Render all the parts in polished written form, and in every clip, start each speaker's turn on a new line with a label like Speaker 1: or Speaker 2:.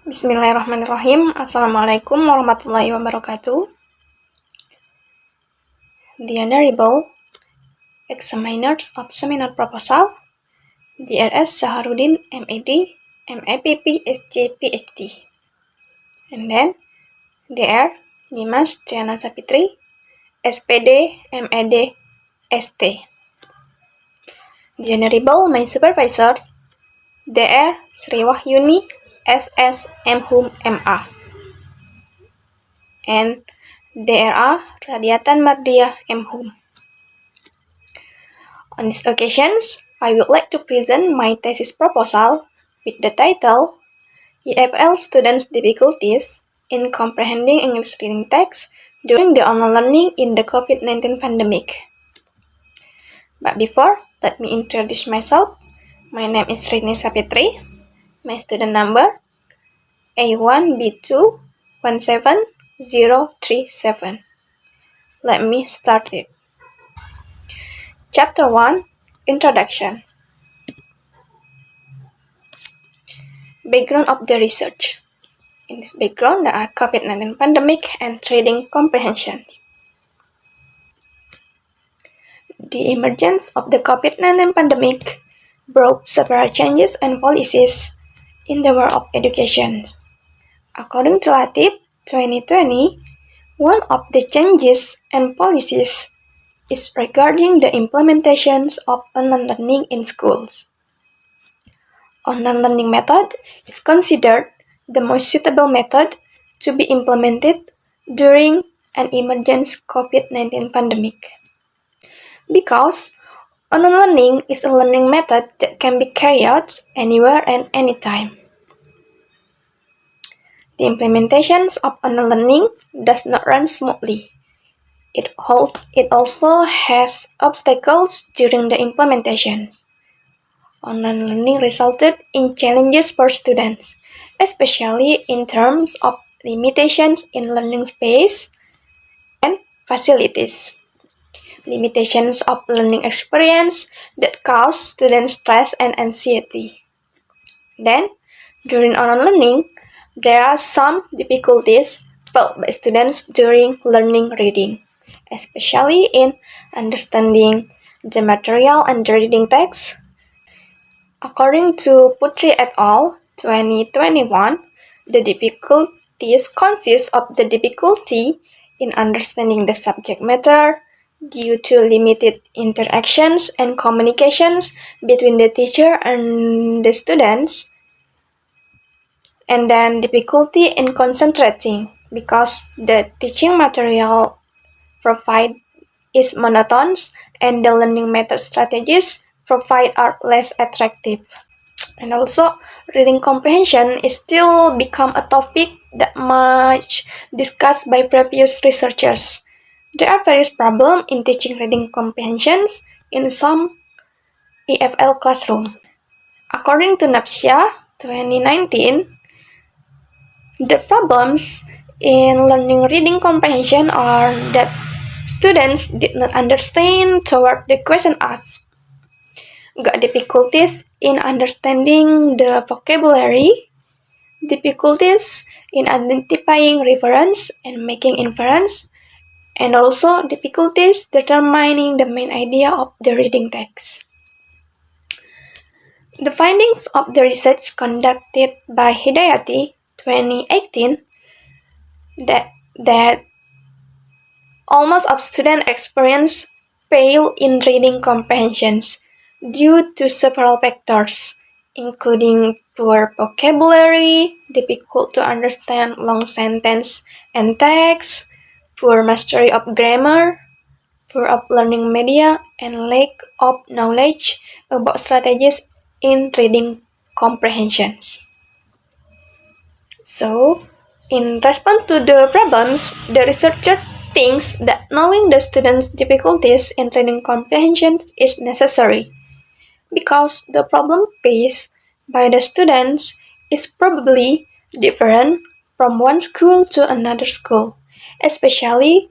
Speaker 1: Bismillahirrahmanirrahim. Assalamualaikum warahmatullahi wabarakatuh. The Honorable Examiners of Seminar Proposal, DRS Saharuddin, MEd, MEPP, SC, PhD. And then, DR Dimas Triana Sapitri, SPD, MEd, ST. The Honorable My Supervisors, DR Sri Wahyuni, SS, MHum, MA. And DRA Radiatan Mardiah, MHum. On these occasions, I would like to present my thesis proposal with the title EFL Students' Difficulties in Comprehending English Reading Text During the Online Learning in the COVID-19 Pandemic. But before, let me introduce myself. My name is Rini Sapitri. My student number A1B217037. Let me start it. Chapter 1, Introduction. Background of the research. In this background, there are COVID-19 pandemic and reading comprehension. The emergence of the COVID-19 pandemic brought several changes and policies in the world of education. According to LATIP 2020, one of the changes and policies is regarding the implementations of online learning in schools. Online learning method is considered the most suitable method to be implemented during an emergent COVID-19 pandemic. Because online learning is a learning method that can be carried out anywhere and anytime. The implementations of online learning does not run smoothly. It also has obstacles during the implementation. Online learning resulted in challenges for students, especially in terms of limitations in learning space and facilities. Limitations of learning experience that cause students stress and anxiety. Then, during online learning, there are some difficulties felt by students during learning reading, especially in understanding the material and the reading text. According to Putri et al. 2021, the difficulties consist of the difficulty in understanding the subject matter due to limited interactions and communications between the teacher and the students, and then difficulty in concentrating because the teaching material provided is monotonous and the learning method strategies provided are less attractive. And also, reading comprehension is still become a topic that much discussed by previous researchers. There are various problems in teaching reading comprehensions in some EFL classroom. According to NAPSIA 2019, the problems in learning reading comprehension are that students did not understand toward the question asked, got difficulties in understanding the vocabulary, difficulties in identifying reference and making inference, and also difficulties determining the main idea of the reading text. The findings of the research conducted by Hidayati 2018 that almost all students experience fail in reading comprehensions due to several factors, including poor vocabulary, difficult to understand long sentence and text, poor mastery of grammar, poor of learning media, and lack of knowledge about strategies in reading comprehensions. So, in response to the problems, the researcher thinks that knowing the students' difficulties in reading comprehension is necessary, because the problem faced by the students is probably different from one school to another school, especially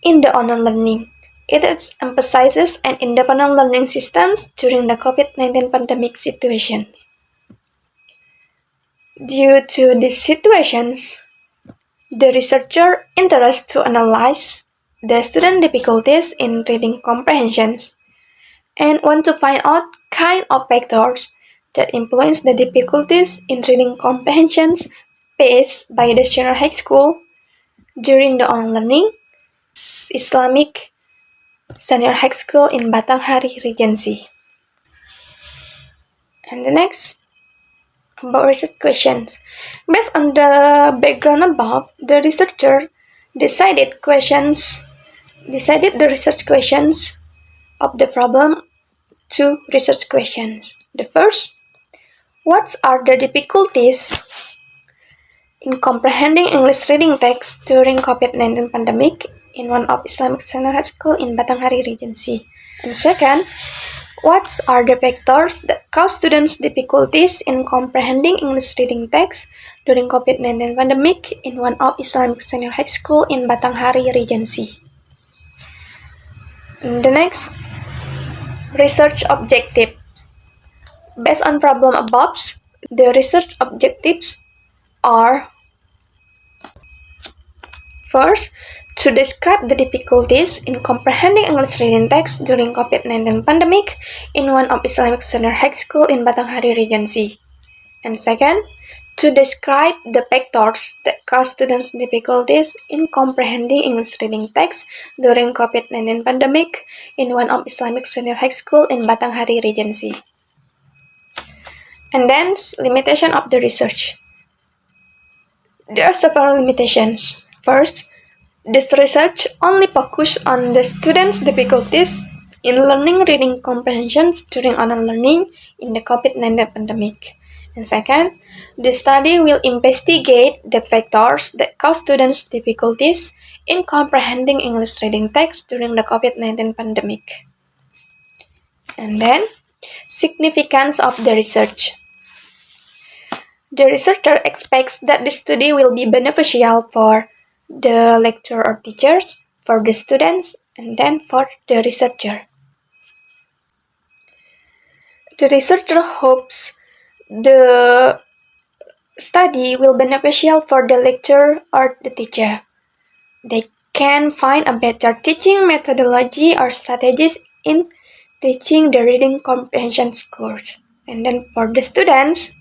Speaker 1: in the online learning. It emphasizes an independent learning systems during the COVID-19 pandemic situation. Due to these situations, the researcher interested to analyze the student difficulties in reading comprehensions and want to find out kind of factors that influence the difficulties in reading comprehensions faced by the senior high school during the online learning Islamic Senior High School in Batanghari Regency. And the next, about research questions. Based on the background above, the researcher decided the research questions of the problem to research questions. The first, what are the difficulties in comprehending English reading text during COVID-19 pandemic in one of Islamic Senior High School in Batanghari Regency? And second, what are the factors that cause students difficulties in comprehending English reading text during COVID-19 pandemic in one of Islamic Senior High School in Batanghari Regency? And the next, research objectives. Based on problem above, the research objectives are: first, to describe the difficulties in comprehending English reading text during COVID-19 pandemic in one of Islamic Senior High School in Batanghari Regency. And second, to describe the factors that cause students difficulties in comprehending English reading text during COVID-19 pandemic in one of Islamic Senior High School in Batanghari Regency. And then, limitation of the research. There are several limitations. First, this research only focused on the students' difficulties in learning reading comprehensions during online learning in the COVID-19 pandemic. And second, the study will investigate the factors that cause students difficulties in comprehending English reading text during the COVID-19 pandemic. And then, significance of the research. The researcher expects that the study will be beneficial for the lecturer or teachers, for the students, and then for the researcher. The researcher hopes the study will be beneficial for the lecturer or the teacher. They can find a better teaching methodology or strategies in teaching the reading comprehension course. And then for the students,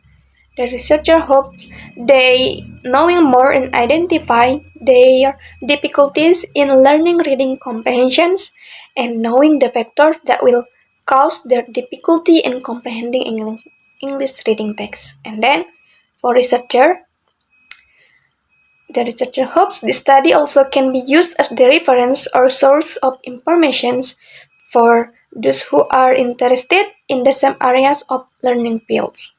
Speaker 1: the researcher hopes they knowing more and identify their difficulties in learning reading comprehensions and knowing the factors that will cause their difficulty in comprehending English reading text. And then for researcher, the researcher hopes the study also can be used as the reference or source of information for those who are interested in the same areas of learning fields.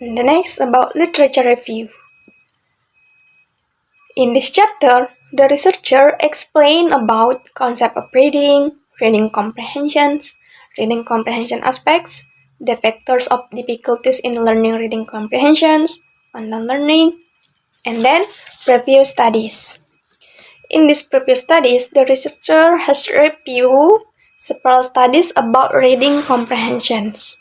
Speaker 1: And the next, about literature review. In this chapter, the researcher explained about concept of reading comprehension aspects, the factors of difficulties in learning reading comprehensions, online learning, and then previous studies. In these previous studies, the researcher has reviewed several studies about reading comprehensions.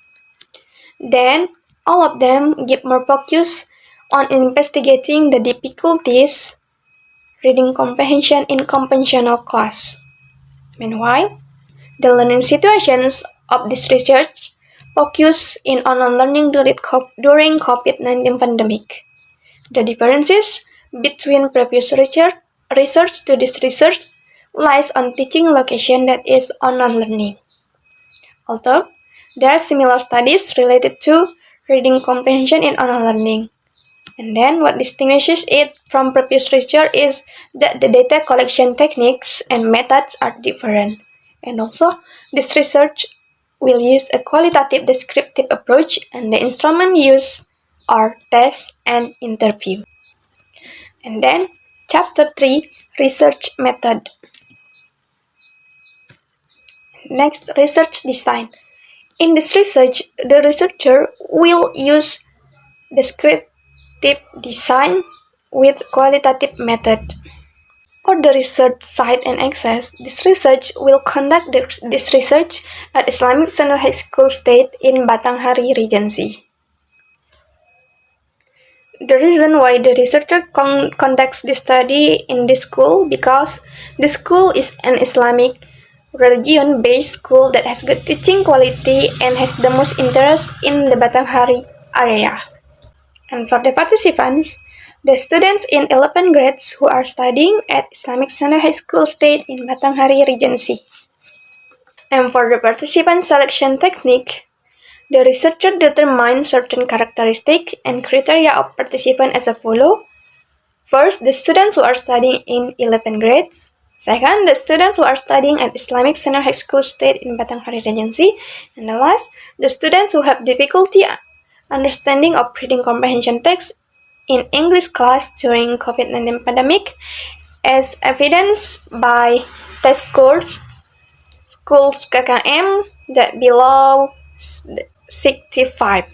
Speaker 1: Then, all of them give more focus on investigating the difficulties reading comprehension in conventional class. Meanwhile, the learning situations of this research focus in online learning during COVID-19 pandemic. The differences between previous research to this research lies on teaching location that is online learning. Although there are similar studies related to reading comprehension in online learning. And then what distinguishes it from previous research is that the data collection techniques and methods are different. And also, this research will use a qualitative descriptive approach, and the instrument used are test and interview. And then, Chapter 3, Research Method. Next, research design. In this research, the researcher will use descriptive design with qualitative method. For the research site and access, this research will conduct this research at Islamic Senior High School State in Batanghari Regency. The reason why the researcher conducts this study in this school because the school is an Islamic religion-based school that has good teaching quality and has the most interest in the Batanghari area. And for the participants, the students in 11 grades who are studying at Islamic Center High School State in Batanghari Regency. And for the participant selection technique, the researcher determines certain characteristics and criteria of participant as follows. First, the students who are studying in 11 grades. Second, the students who are studying at Islamic Center High School State in Batanghari Regency. And the last, the students who have difficulty understanding of reading comprehension text in English class during COVID-19 pandemic, as evidenced by test scores, schools KKM that below 65.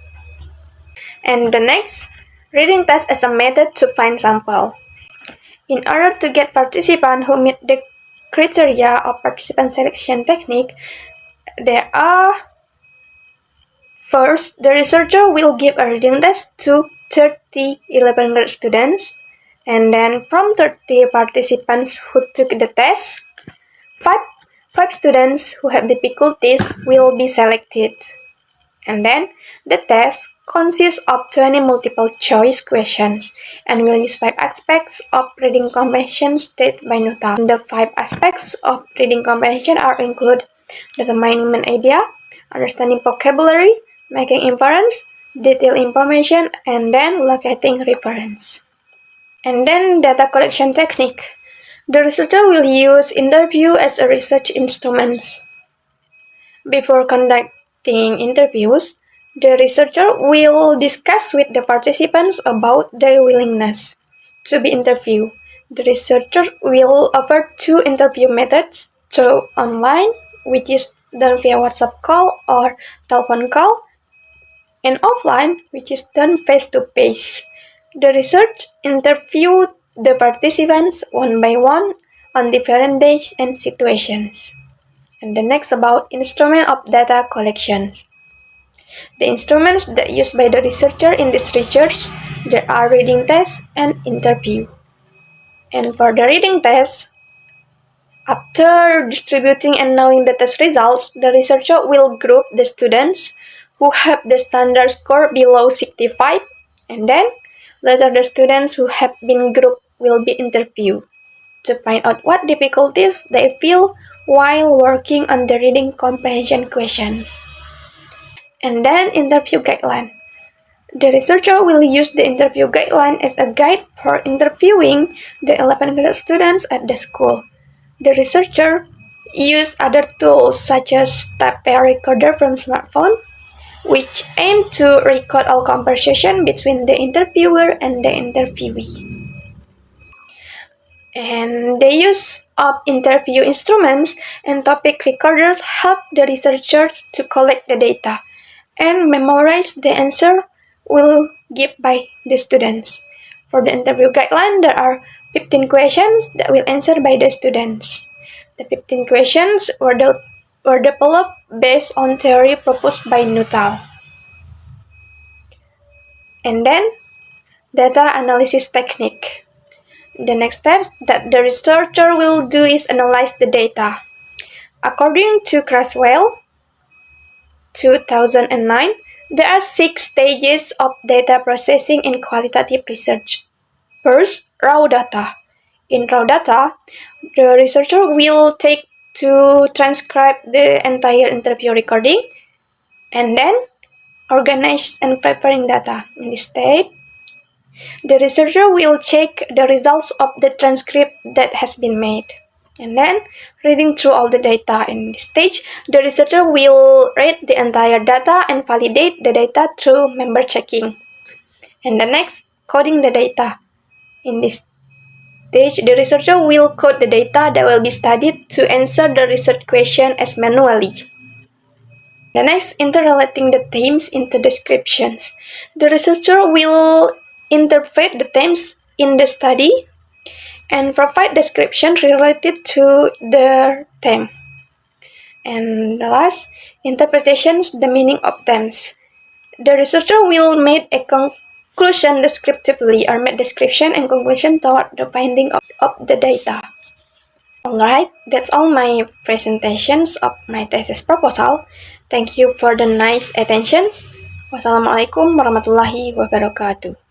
Speaker 1: And the next, reading test as a method to find sample. In order to get participants who meet the criteria of participant selection technique, there are: first, the researcher will give a reading test to 30 11th grade students, and then from 30 participants who took the test, five students who have difficulties will be selected. And then the test consists of 20 multiple choice questions and will use 5 aspects of reading comprehension stated by Nuttall. The 5 aspects of reading comprehension are include determining main idea, understanding vocabulary, making inference, detailed information, and then locating reference. And then data collection technique. The researcher will use interview as a research instrument. Before conducting interviews, the researcher will discuss with the participants about their willingness to be interviewed. The researcher will offer 2 interview methods: through online, which is done via WhatsApp call or telephone call, and offline, which is done face-to-face. The research interviewed the participants one by one on different days and situations. And the next about instrument of data collections. The instruments that used by the researcher in this research, there are reading test and interview. And for the reading test, after distributing and knowing the test results, the researcher will group the students who have the standard score below 65, and then later the students who have been grouped will be interviewed to find out what difficulties they feel while working on the reading comprehension questions. And then interview guideline. The researcher will use the interview guideline as a guide for interviewing the 11th grade students at the school. The researcher used other tools such as tape recorder from smartphone, which aim to record all conversation between the interviewer and the interviewee. And the use of interview instruments and topic recorders help the researchers to collect the data and memorize the answer will give by the students. For the interview guideline, there are 15 questions that will answer by the students. The 15 questions were developed based on theory proposed by Nuttall. And then, data analysis technique. The next step that the researcher will do is analyze the data. According to Creswell, 2009, there are 6 stages of data processing in qualitative research. First, raw data. In raw data, the researcher will take to transcribe the entire interview recording and then organize and preparing data. In this stage, the researcher will check the results of the transcript that has been made. And then, reading through all the data in this stage, the researcher will read the entire data and validate the data through member checking. And the next, coding the data. In this stage, the researcher will code the data that will be studied to answer the research question as manually. The next, interrelating the themes into descriptions. The researcher will interpret the themes in the study and provide description related to the theme. And the last, interpretations, the meaning of themes. The researcher will make a Conclusion descriptively are made description and conclusion toward the finding of the data. Alright, that's all my presentations of my thesis proposal. Thank you for the nice attention. Wassalamualaikum warahmatullahi wabarakatuh.